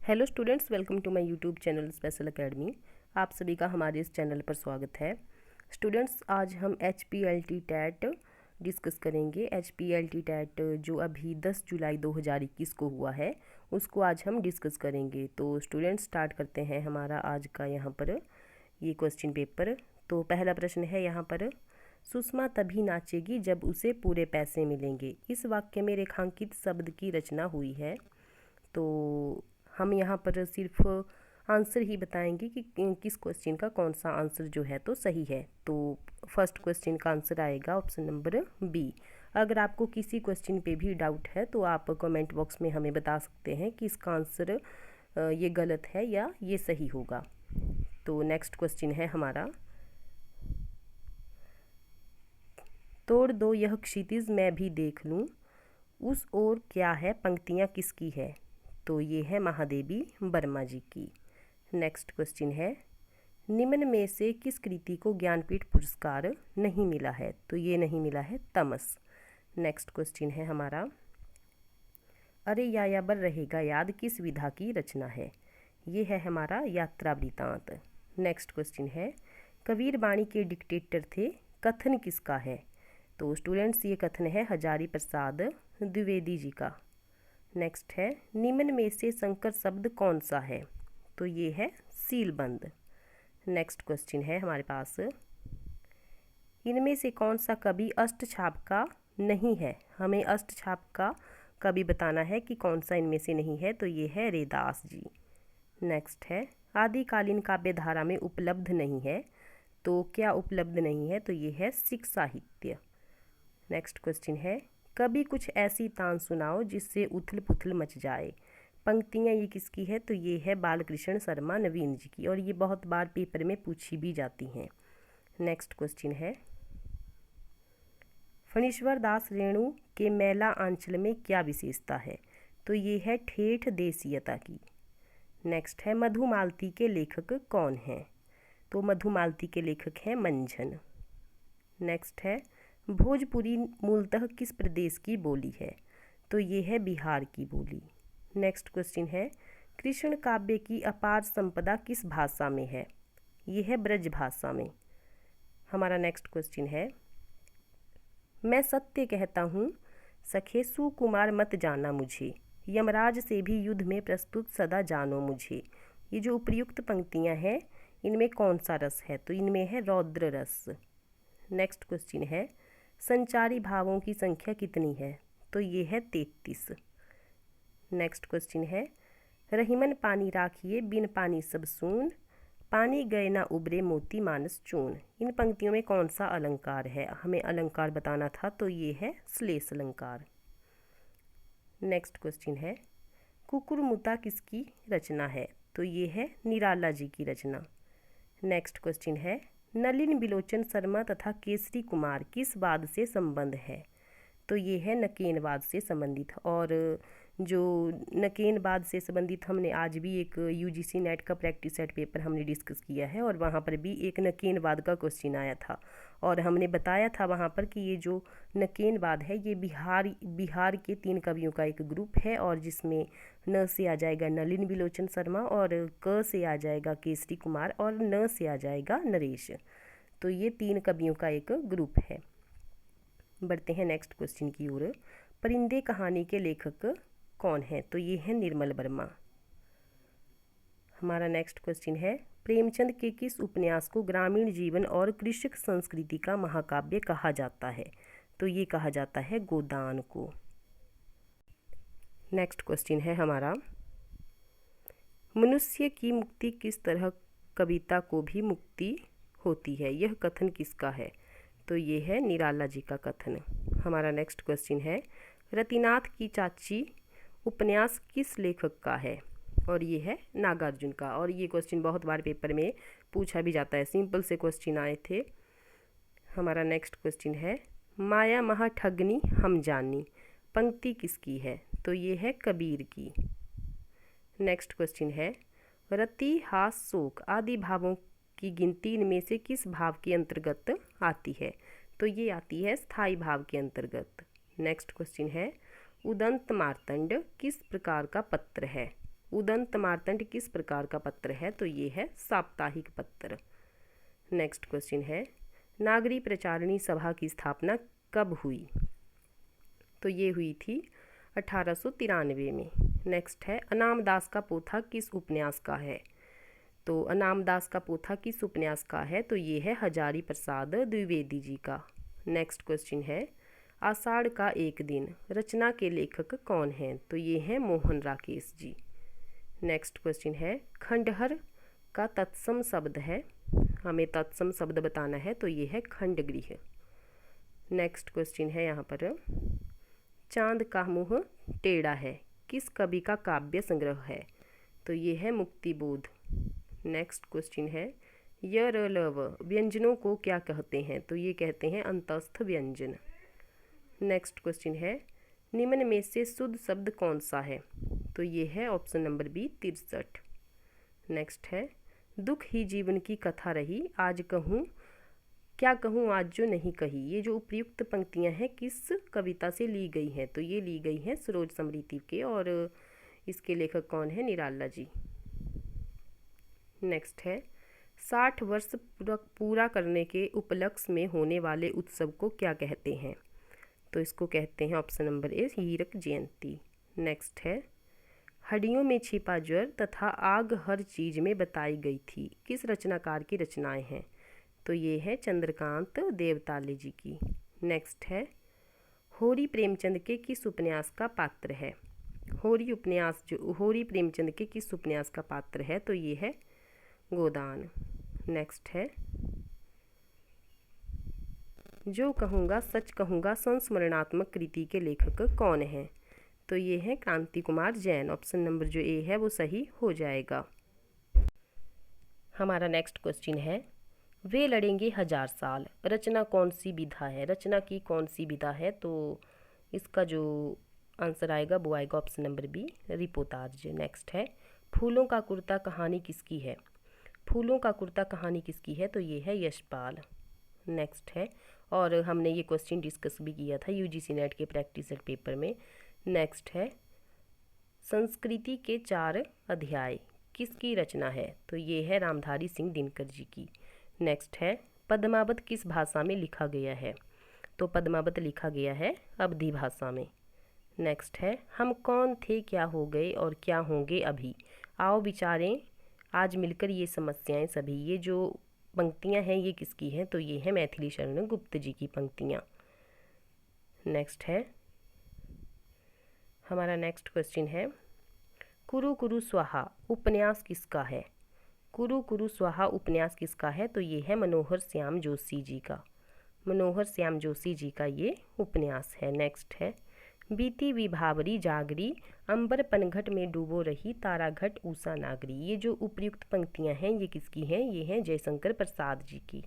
Hello students, welcome to my YouTube channel special academy. आप सभी का हमारे इस चैनल पर स्वागत है। स्टूडेंट्स, आज हम HPLT टैट डिस्कस करेंगे। HPLT टैट जो अभी 10 जुलाई 2021 को हुआ है, उसको आज हम डिस्कस करेंगे। तो स्टूडेंट्स, स्टार्ट करते हैं हमारा आज का यहाँ पर ये क्वेश्चन पेपर। तो पहला प्रश्न है यहाँ पर, सुषमा तभी नाचेगी जब उसे पूरे पैसे मिलेंगे। इस वाक्य में रेखांकित शब्द की रचना हुई है। तो हम यहाँ पर सिर्फ आंसर ही बताएंगे कि किस क्वेश्चन का कौन सा आंसर जो है तो सही है। तो फर्स्ट क्वेश्चन का आंसर आएगा ऑप्शन नंबर बी। अगर आपको किसी क्वेश्चन पे भी डाउट है तो आप कमेंट बॉक्स में हमें बता सकते हैं कि इसका आंसर ये गलत है या ये सही होगा। तो नेक्स्ट क्वेश्चन है हमारा, तोड़ दो यह क्षितिज मैं भी देख लूँ, उस ओर क्या है पंक्तियाँ किसकी है। तो ये है महादेवी वर्मा जी की। नेक्स्ट क्वेश्चन है, निम्न में से किस कृति को ज्ञानपीठ पुरस्कार नहीं मिला है। तो ये नहीं मिला है तमस। नेक्स्ट क्वेश्चन है हमारा, अरे यायावर रहेगा याद किस विधा की रचना है। ये है हमारा यात्रा वृतांत। नेक्स्ट क्वेश्चन है, कबीर बाणी के डिक्टेटर थे, कथन किसका है। तो स्टूडेंट्स, ये कथन है हजारी प्रसाद द्विवेदी जी का। नेक्स्ट है, निम्न में से संकर शब्द कौन सा है। तो ये है सीलबंद। नेक्स्ट क्वेश्चन है हमारे पास, इनमें से कौन सा कवि अष्टछाप का नहीं है। हमें अष्टछाप का कवि बताना है कि कौन सा इनमें से नहीं है। तो ये है रैदास जी। नेक्स्ट है, आदिकालीन काव्य धारा में उपलब्ध नहीं है। तो क्या उपलब्ध नहीं है। तो ये है सिख साहित्य। नेक्स्ट क्वेश्चन है, कभी कुछ ऐसी तान सुनाओ जिससे उथल पुथल मच जाए। पंक्तियाँ ये किसकी है। तो ये है बालकृष्ण शर्मा नवीन जी की, और ये बहुत बार पेपर में पूछी भी जाती हैं। नेक्स्ट क्वेश्चन है, फणीश्वर दास रेणु के मैला आंचल में क्या विशेषता है। तो ये है ठेठ देसीयता की। नेक्स्ट है, मधुमालती के लेखक कौन हैं। तो मधुमालती के लेखक हैं मंझन। नेक्स्ट है, भोजपुरी मूलतः किस प्रदेश की बोली है। तो ये है बिहार की बोली। नेक्स्ट क्वेश्चन है, कृष्ण काव्य की अपार संपदा किस भाषा में है। ये है ब्रज भाषा में। हमारा नेक्स्ट क्वेश्चन है, मैं सत्य कहता हूँ सखे सुकुमार मत जाना मुझे, यमराज से भी युद्ध में प्रस्तुत सदा जानो मुझे। ये जो उपर्युक्त पंक्तियाँ हैं, इनमें कौन सा रस है। तो इनमें है रौद्र रस। नेक्स्ट क्वेश्चन है, संचारी भावों की संख्या कितनी है। तो ये है 33। नेक्स्ट क्वेश्चन है, रहीमन पानी राखिए बिन पानी सब सून, पानी गए ना उबरे मोती मानस चून। इन पंक्तियों में कौन सा अलंकार है। हमें अलंकार बताना था। तो ये है श्लेष अलंकार। नेक्स्ट क्वेश्चन है, कुकुरमुता किसकी रचना है। तो ये है निराला जी की रचना। नेक्स्ट क्वेश्चन है, नलिन बिलोचन शर्मा तथा केसरी कुमार किस वाद से संबंध है। तो ये है नकेनवाद से संबंधित। और जो नकेनवाद से संबंधित हमने आज भी एक UGC नेट का प्रैक्टिस सेट पेपर हमने डिस्कस किया है, और वहाँ पर भी एक नकेनवाद का क्वेश्चन आया था। और हमने बताया था वहाँ पर कि ये जो नकेनवाद है, ये बिहार के 3 कवियों का एक ग्रुप है, और जिसमें न से आ जाएगा नलिन बिलोचन शर्मा, और क से आ जाएगा केसरी कुमार, और न से आ जाएगा नरेश। तो ये 3 कवियों का एक ग्रुप है। बढ़ते हैं नेक्स्ट क्वेश्चन की ओर, परिंदे कहानी के लेखक कौन है। तो ये है निर्मल वर्मा। हमारा नेक्स्ट क्वेश्चन है, प्रेमचंद के किस उपन्यास को ग्रामीण जीवन और कृषक संस्कृति का महाकाव्य कहा जाता है। तो ये कहा जाता है गोदान को। नेक्स्ट क्वेश्चन है हमारा, मनुष्य की मुक्ति किस तरह कविता को भी मुक्ति होती है। यह कथन किसका है। तो ये है निराला जी का कथन। हमारा नेक्स्ट क्वेश्चन है, रतिनाथ की चाची उपन्यास किस लेखक का है। और ये है नागार्जुन का। और ये क्वेश्चन बहुत बार पेपर में पूछा भी जाता है, सिंपल से क्वेश्चन आए थे। हमारा नेक्स्ट क्वेश्चन है, माया महा ठगनी हम जानी पंक्ति किसकी है। तो ये है कबीर की। नेक्स्ट क्वेश्चन है, रति हास शोक आदि भावों की गिनती इनमें से किस भाव के अंतर्गत आती है। तो ये आती है स्थायी भाव के अंतर्गत। नेक्स्ट क्वेश्चन है, उदंत मार्तंड किस प्रकार का पत्र है। उदंत मार्तंड किस प्रकार का पत्र है? तो ये है साप्ताहिक पत्र। नेक्स्ट क्वेश्चन है नागरी प्रचारणी सभा की स्थापना कब हुई? तो ये हुई थी 1893 में। नेक्स्ट है अनाम दास का पोथा किस उपन्यास का है? तो अनाम दास का पोथा किस उपन्यास का है? तो ये है हजारी प्रसाद द्विवेदी जी का। नेक्स्ट क्वेश्चन है आषाढ़ का एक दिन रचना के लेखक कौन हैं? तो ये हैं मोहन राकेश जी। नेक्स्ट क्वेश्चन है खंडहर का तत्सम शब्द है, हमें तत्सम शब्द बताना है, तो ये है खंडगृह। नेक्स्ट क्वेश्चन है यहाँ पर चांद का मुँह टेढ़ा है किस कवि का काव्य संग्रह है? तो ये है मुक्तिबोध। नेक्स्ट क्वेश्चन है य र ल व व्यंजनों को क्या कहते हैं? तो ये कहते हैं अंतस्थ व्यंजन। नेक्स्ट क्वेश्चन है निम्न में से शुद्ध शब्द कौन सा है? तो ये है ऑप्शन नंबर बी 63। नेक्स्ट है दुख ही जीवन की कथा रही आज कहूँ क्या कहूँ आज जो नहीं कही। ये जो उपयुक्त पंक्तियाँ हैं किस कविता से ली गई हैं? तो ये ली गई हैं सरोज समृति के, और इसके लेखक कौन है? निराला जी। नेक्स्ट है 60 वर्ष पूरा करने के उपलक्ष्य में होने वाले उत्सव को क्या कहते हैं? तो इसको कहते हैं ऑप्शन नंबर ए हीरक जयंती। नेक्स्ट है हड्डियों में छिपा ज्वर तथा आग हर चीज़ में बताई गई थी किस रचनाकार की रचनाएं हैं? तो ये है चंद्रकांत देवताले जी की। नेक्स्ट है होरी प्रेमचंद के किस उपन्यास का पात्र है? होरी प्रेमचंद के किस उपन्यास का पात्र है? तो ये है गोदान। नेक्स्ट है जो कहूँगा सच कहूँगा संस्मरणात्मक कृति के लेखक कौन हैं? तो ये है क्रांति कुमार जैन। ऑप्शन नंबर जो ए है वो सही हो जाएगा। हमारा नेक्स्ट क्वेश्चन है वे लड़ेंगे 1000 साल रचना कौन सी विधा है? रचना की कौन सी विधा है? तो इसका जो आंसर आएगा वो आएगा ऑप्शन नंबर बी रिपोर्ताज। नेक्स्ट है फूलों का कुर्ता कहानी किसकी है? फूलों का कुर्ता कहानी किसकी है? तो ये है यशपाल। नेक्स्ट है और हमने ये क्वेश्चन डिस्कस भी किया था यूजीसी नेट के प्रैक्टिस पेपर में। नेक्स्ट है संस्कृति के 4 अध्याय किसकी रचना है? तो ये है रामधारी सिंह दिनकर जी की। नेक्स्ट है पद्मावत किस भाषा में लिखा गया है? तो पद्मावत लिखा गया है अवधी भाषा में। नेक्स्ट है हम कौन थे क्या हो गए और क्या होंगे अभी आओ विचारें आज मिलकर ये समस्याएं सभी। ये जो पंक्तियां हैं ये किसकी हैं? तो ये है मैथिली शरण गुप्त जी की पंक्तियां। नेक्स्ट है हमारा नेक्स्ट क्वेश्चन है कुरु कुरु स्वाहा उपन्यास किसका है? कुरु कुरु स्वाहा उपन्यास किसका है? तो ये है मनोहर श्याम जोशी जी का। मनोहर श्याम जोशी जी का ये उपन्यास है। नेक्स्ट है बीती विभावरी जागरी अंबर पनघट में डूबो रही ताराघट ऊषा नागरी। ये जो उपयुक्त पंक्तियां हैं ये किसकी हैं? ये हैं जयशंकर प्रसाद जी की।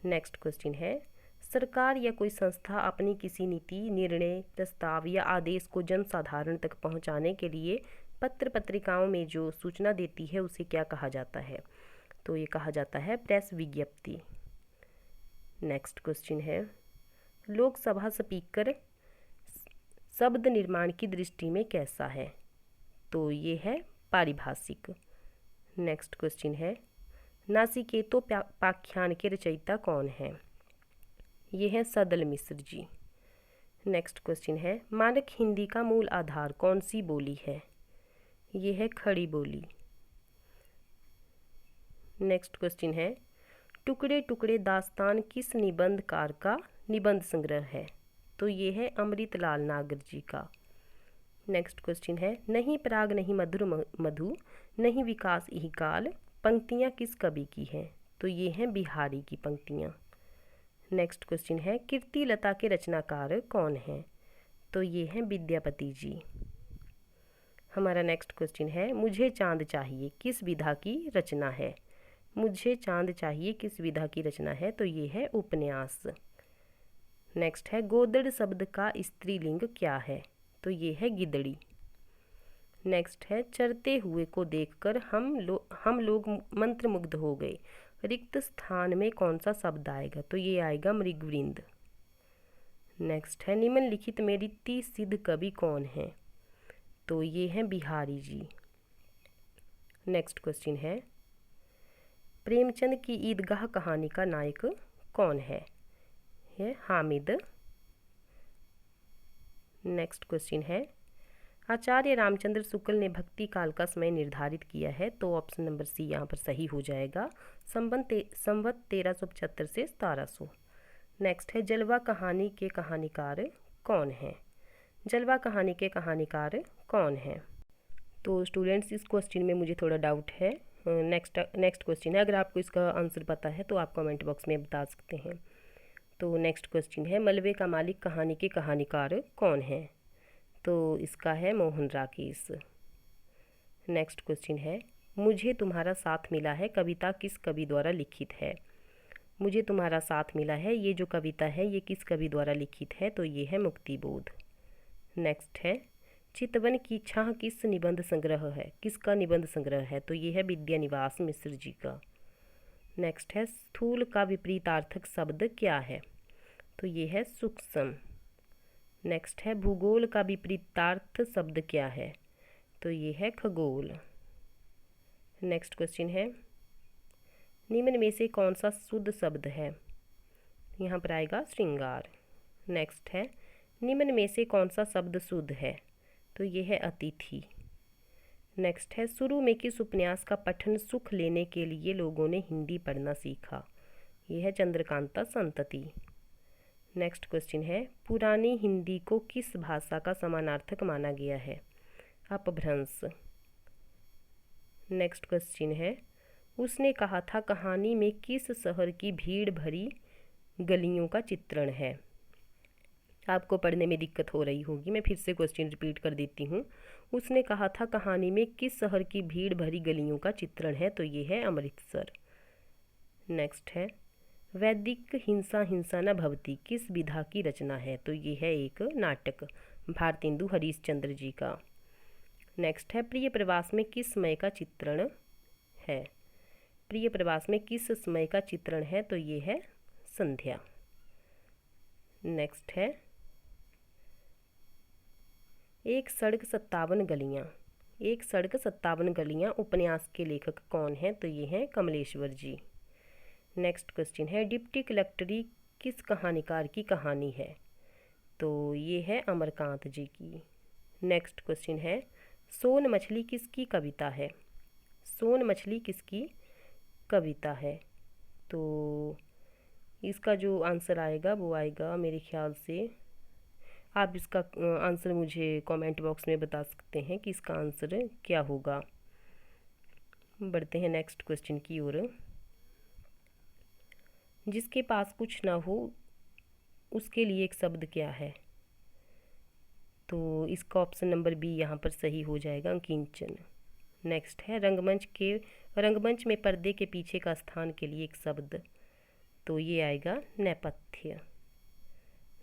नेक्स्ट क्वेश्चन है सरकार या कोई संस्था अपनी किसी नीति निर्णय प्रस्ताव या आदेश को जनसाधारण तक पहुंचाने के लिए पत्र पत्रिकाओं में जो सूचना देती है उसे क्या कहा जाता है? तो ये कहा जाता है प्रेस विज्ञप्ति। नेक्स्ट क्वेश्चन है लोकसभा स्पीकर शब्द निर्माण की दृष्टि में कैसा है? तो ये है पारिभाषिक। नेक्स्ट क्वेश्चन है नासिकेतो पाख्यान के रचयिता कौन है? ये है सदल मिश्र जी। नेक्स्ट क्वेश्चन है मानक हिंदी का मूल आधार कौन सी बोली है? ये है खड़ी बोली। नेक्स्ट क्वेश्चन है टुकड़े टुकड़े दास्तान किस निबंधकार का निबंध संग्रह है? तो ये है अमृतलाल नागर जी का। नेक्स्ट क्वेश्चन है नहीं पराग नहीं मधुर मधु नहीं विकास यही काल पंक्तियाँ किस कवि की हैं? तो ये हैं बिहारी की पंक्तियाँ। नेक्स्ट क्वेश्चन है कीर्तिलता के रचनाकार कौन हैं? तो ये हैं विद्यापति जी। हमारा नेक्स्ट क्वेश्चन है मुझे चांद चाहिए किस विधा की रचना है? मुझे चांद चाहिए किस विधा की रचना है? तो ये है उपन्यास। नेक्स्ट है गोदड़ शब्द का स्त्रीलिंग क्या है? तो ये है गिदड़ी। नेक्स्ट है चरते हुए को देखकर हम लोग मंत्रमुग्ध हो गए रिक्त स्थान में कौन सा शब्द आएगा? तो ये आएगा मृगवृंद। नेक्स्ट है निम्नलिखित में रीति सिद्ध कवि कौन है? तो ये हैं बिहारी जी। नेक्स्ट क्वेश्चन है प्रेमचंद की ईदगाह कहानी का नायक कौन है? हामिद। नेक्स्ट क्वेश्चन है आचार्य रामचंद्र शुक्ल ने भक्ति काल का समय निर्धारित किया है, तो ऑप्शन नंबर सी यहाँ पर सही हो जाएगा, संवत 1375 से 1700। नेक्स्ट है जलवा कहानी के कहानीकार कौन हैं? जलवा कहानी के कहानीकार कौन हैं? तो स्टूडेंट्स इस क्वेश्चन में मुझे थोड़ा डाउट है। नेक्स्ट क्वेश्चन है, अगर आपको इसका आंसर पता है तो आप कमेंट बॉक्स में बता सकते हैं। तो नेक्स्ट क्वेश्चन है मलबे का मालिक कहानी के कहानीकार कौन है? तो इसका है मोहन राकेश। नेक्स्ट क्वेश्चन है मुझे तुम्हारा साथ मिला है कविता किस कवि द्वारा लिखित है? मुझे तुम्हारा साथ मिला है ये जो कविता है ये किस कवि द्वारा लिखित है? तो ये है मुक्तिबोध। नेक्स्ट है चितवन की छाह किस निबंध संग्रह है? किसका निबंध संग्रह है? तो ये है विद्यानिवास मिश्र जी का। नेक्स्ट है स्थूल का विपरीतार्थक शब्द क्या है? तो ये है सूक्ष्म। नेक्स्ट है भूगोल का विपरीतार्थ शब्द क्या है? तो ये है खगोल। नेक्स्ट क्वेश्चन है निम्न में से कौन सा शुद्ध शब्द है? यहाँ पर आएगा श्रृंगार। नेक्स्ट है निम्न में से कौन सा शब्द शुद्ध है? तो ये है अतिथि। नेक्स्ट है शुरू में किस उपन्यास का पठन सुख लेने के लिए लोगों ने हिंदी पढ़ना सीखा? ये है चंद्रकांता संतति। नेक्स्ट क्वेश्चन है पुरानी हिंदी को किस भाषा का समानार्थक माना गया है? अपभ्रंश। नेक्स्ट क्वेश्चन है उसने कहा था कहानी में किस शहर की भीड़ भरी गलियों का चित्रण है? आपको पढ़ने में दिक्कत हो रही होगी, मैं फिर से क्वेश्चन रिपीट कर देती हूँ। उसने कहा था कहानी में किस शहर की भीड़ भरी गलियों का चित्रण है? तो ये है अमृतसर। नेक्स्ट है वैदिक हिंसा हिंसा न भवती किस विधा की रचना है? तो ये है एक नाटक भारतेंदु हरीशचंद्र जी का। नेक्स्ट है प्रिय प्रवास में किस समय का चित्रण है? प्रिय प्रवास में किस समय का चित्रण है? तो ये है संध्या। नेक्स्ट है एक सड़क 57 गलियाँ। एक सड़क 57 गलियाँ उपन्यास के लेखक कौन हैं? तो ये हैं कमलेश्वर जी। नेक्स्ट क्वेश्चन है डिप्टी कलेक्टरी किस कहानीकार की कहानी है? तो ये है अमरकांत जी की। नेक्स्ट क्वेश्चन है सोन मछली किसकी कविता है? सोन मछली किसकी कविता है? तो इसका जो आंसर आएगा वो आएगा मेरे ख्याल से, आप इसका आंसर मुझे कमेंट बॉक्स में बता सकते हैं कि इसका आंसर क्या होगा। बढ़ते हैं नेक्स्ट क्वेश्चन की ओर। जिसके पास कुछ ना हो उसके लिए एक शब्द क्या है? तो इसका ऑप्शन नंबर बी यहाँ पर सही हो जाएगा, किंचन। नेक्स्ट है रंगमंच में पर्दे के पीछे का स्थान के लिए एक शब्द। तो ये आएगा नेपथ्य।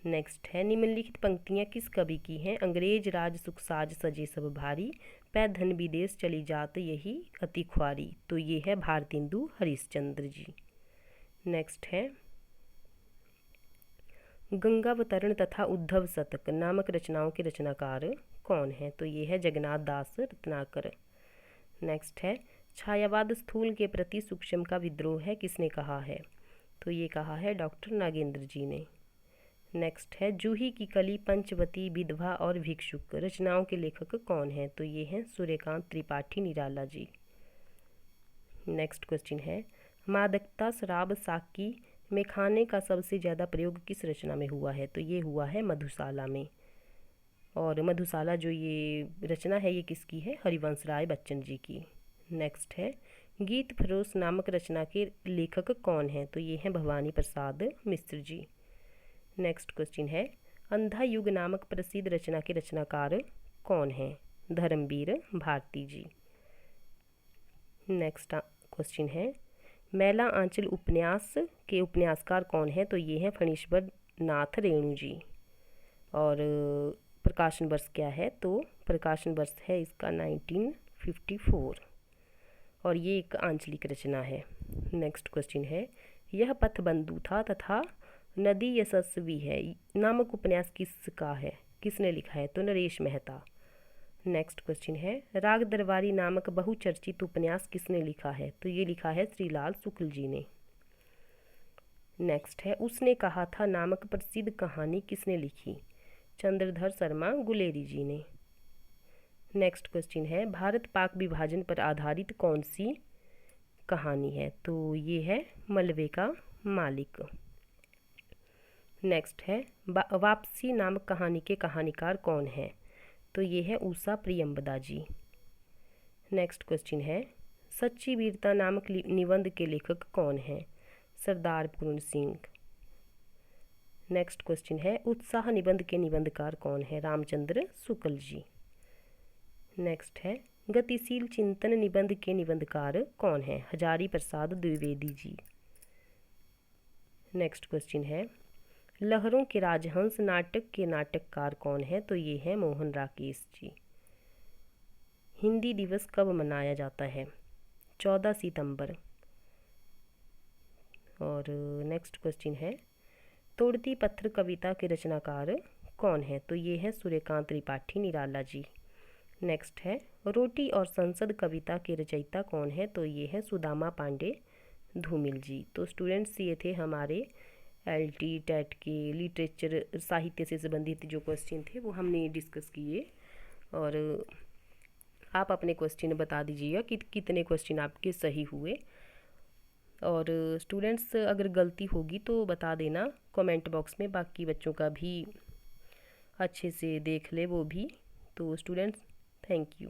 नेक्स्ट है निम्नलिखित पंक्तियाँ किस कवि की हैं? अंग्रेज राज सुख साज सजे सब भारी, पै धन विदेश चली जात यही अति ख्वारी। तो ये है भारतेंदु हरीशचंद्र जी। नेक्स्ट है गंगावतरण तथा उद्धव शतक नामक रचनाओं के रचनाकार कौन है? तो ये है जगन्नाथ दास रत्नाकर। नेक्स्ट है छायावाद स्थूल के प्रति सूक्ष्म का विद्रोह है किसने कहा है? तो ये कहा है डॉक्टर नागेंद्र जी ने। नेक्स्ट है जूही की कली, पंचवती, विधवा और भिक्षुक रचनाओं के लेखक कौन हैं? तो ये हैं सूर्यकांत त्रिपाठी निराला जी। नेक्स्ट क्वेश्चन है मादकता शराब साकी में खाने का सबसे ज़्यादा प्रयोग किस रचना में हुआ है? तो ये हुआ है मधुशाला में। और मधुशाला जो ये रचना है ये किसकी है? हरिवंश राय बच्चन जी की। नेक्स्ट है गीत फरोश नामक रचना के लेखक कौन हैं? तो ये हैं भवानी प्रसाद मिश्र जी। नेक्स्ट क्वेश्चन है अंधा युग नामक प्रसिद्ध रचना के रचनाकार कौन हैं? धर्मवीर भारती जी। नेक्स्ट क्वेश्चन है मैला आंचल उपन्यास के उपन्यासकार कौन है? तो ये हैं फणीश्वर नाथ रेणु जी। और प्रकाशन वर्ष क्या है? तो प्रकाशन वर्ष है इसका 1954 और ये एक आंचलिक रचना है। नेक्स्ट क्वेश्चन है यह पथबंधु था तथा नदी यशस्वी है नामक उपन्यास किसका है? किसने लिखा है? तो नरेश मेहता। नेक्स्ट क्वेश्चन है, राग दरबारी नामक बहुचर्चित उपन्यास किसने लिखा है? तो ये लिखा है श्रीलाल शुक्ल जी ने। नेक्स्ट है, उसने कहा था नामक प्रसिद्ध कहानी किसने लिखी? चंद्रधर शर्मा गुलेरी जी ने। नेक्स्ट क्वेश्चन है, भारत पाक विभाजन पर आधारित कौन सी कहानी है? तो ये है मलबे का मालिक। नेक्स्ट है, वापसी नामक कहानी के कहानीकार कौन है? तो ये है उषा प्रियंबदा जी। नेक्स्ट क्वेश्चन है, सच्ची वीरता नामक निबंध के लेखक कौन हैं? सरदार पूर्ण सिंह। नेक्स्ट क्वेश्चन है, उत्साह निबंध के निबंधकार कौन है? रामचंद्र शुक्ल जी। नेक्स्ट है, गतिशील चिंतन निबंध के निबंधकार कौन है? हजारी प्रसाद द्विवेदी जी। नेक्स्ट क्वेश्चन है, लहरों के राजहंस नाटक के नाटककार कौन है? तो ये है मोहन राकेश जी। हिंदी दिवस कब मनाया जाता है? 14 सितंबर। और नेक्स्ट क्वेश्चन है, तोड़ती पत्थर कविता के रचनाकार कौन है? तो ये है सूर्यकांत त्रिपाठी निराला जी। नेक्स्ट है, रोटी और संसद कविता के रचयिता कौन है? तो ये है सुदामा पांडे धूमिल जी। तो स्टूडेंट्स, ये थे हमारे LT टेट के लिटरेचर साहित्य से संबंधित जो क्वेश्चन थे वो हमने डिस्कस किए। और आप अपने क्वेश्चन बता दीजिएगा कि कितने क्वेश्चन आपके सही हुए। और स्टूडेंट्स, अगर गलती होगी तो बता देना कमेंट बॉक्स में, बाकी बच्चों का भी अच्छे से देख ले वो भी। तो स्टूडेंट्स, थैंक यू।